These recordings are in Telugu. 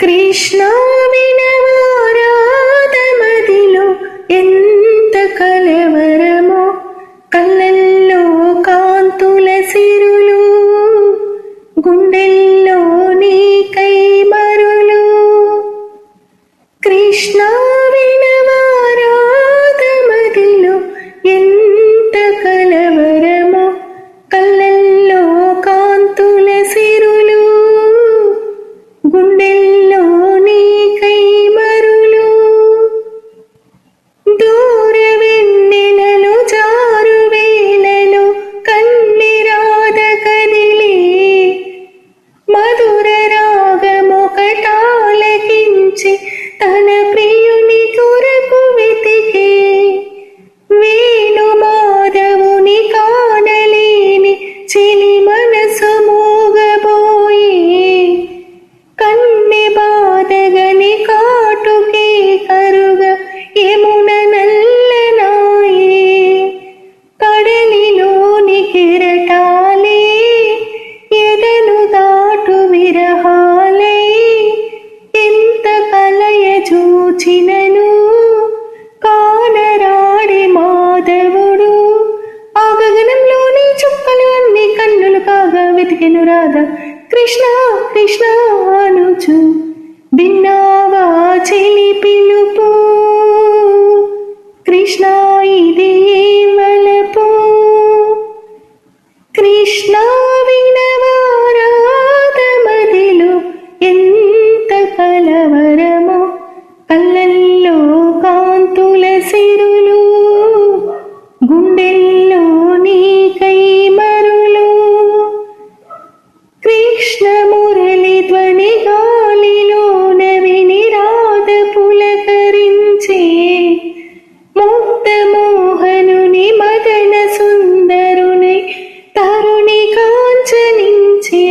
కృష్ణ వినవారాధమదిలో ఎంత కలవరమో, కళ్ళల్లో కాంతుల సిరులు, గుండెల్లో నీకై మరులు. కృష్ణ వినవారాధమదిలో ఎంత కలవరమో, కళ్ళల్లో కాంతుల సిరులు, గుండెల్లో నీకై మరులు. దూర వెన్నెలలో జారు వేళలో కన్నెరాధ కదిలే, మధుర రాగమొకటాలకించి తన ప్రియుని కొరకు వెతికే, వేణు మాధవుని కానలేని చెలి మనసు మోగబోయే, కన్నె బాధగని కాటుకే కరుగ యమున నల్లనాయే, కడలిలోని కెరటాలే ఎదను దాటు విరహాలై, ఎంత కలయ చూచినను కానరాడే మాధవుడు. ఆ గగనంలోని చుక్కలు అన్ని కన్నులు కాగా వెతికెను రాధ, కృష్ణ కృష్ణ అనుచు విన్నావా చెలి పిలుపు. కృష్ణ ఇది వలపు. కృష్ణ వినవారాధమదిలో ఎంత కలవరమో, కళ్ళల్లో కాంతుల సిరులు, గుండెల్లో నీకై మరులు. కృష్ణ మురళి ధ్వని గాలిలోన విని రాధ పులకరించే, ముక్త మోహనుని మదన సుందరుని తరుణి కాంచనించే,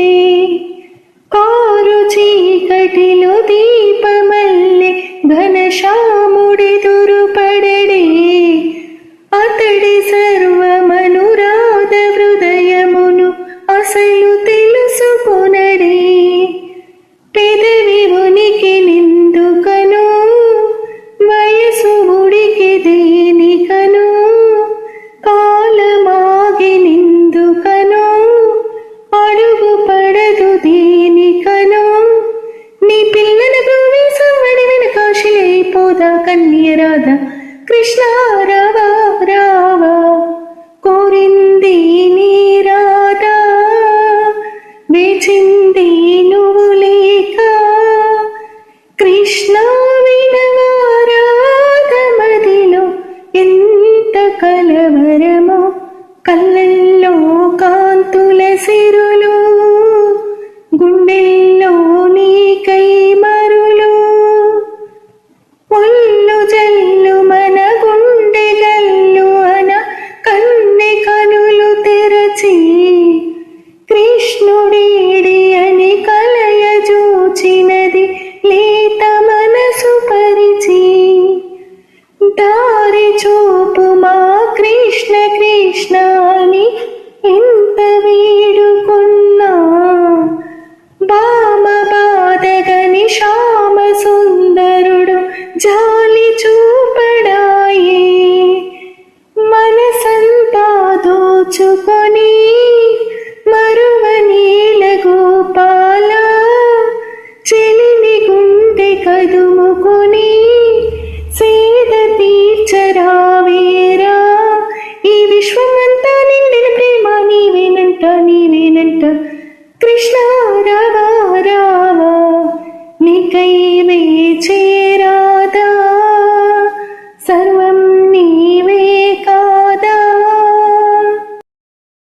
కారు చీకటిలో దీపమల్లె ఘనశ్యాముడెదురుపడడే, అతడి సర్వమనురాధ హృదయమును అసలు తెలుసుకొనడే. పెదవి ఉనికి నిందుకను, వయసు ఉడికి దేనికను, కాలమాగి నిందుకను, అడుగు పడదు దేనికను. నీ పిల్లల భూమిసవడి వెనకాశిలైపోదా కన్యరాధ, కృష్ణ రావా రావా కోరింది నీ రాధ, వేచింది నువ్వు లేక. కృష్ణ వినవారాధమదిలో ఎంత కలవరమో, కళ్ళల్లో కాంతుల సిరులు, గుండెల్లో నీకై మరులు. ఒళ్ళు జల్లు మన గుండె గల్లు అన కన్నె కనులు తెరచి, కృష్ణుడేడి అని కలయ జూచినది లేత మనసు పరిచి. దారి చూపు మా కృష్ణ కృష్ణ అని ఎంత వేడుకున్నా, బామ బాధగని శ్యామ సుందరుడు జాలి చూపడాయే, మనసంతా దోచుకొని మరువనీల గోపాల, చెలిని గుండె కదుముకొని సేద తీర్చరావేరా. ఈ విశ్వమంతా నిండిన ప్రేమ నీవేనంట నీవేనంట. కృష్ణ రావా రావా నీకై వేచే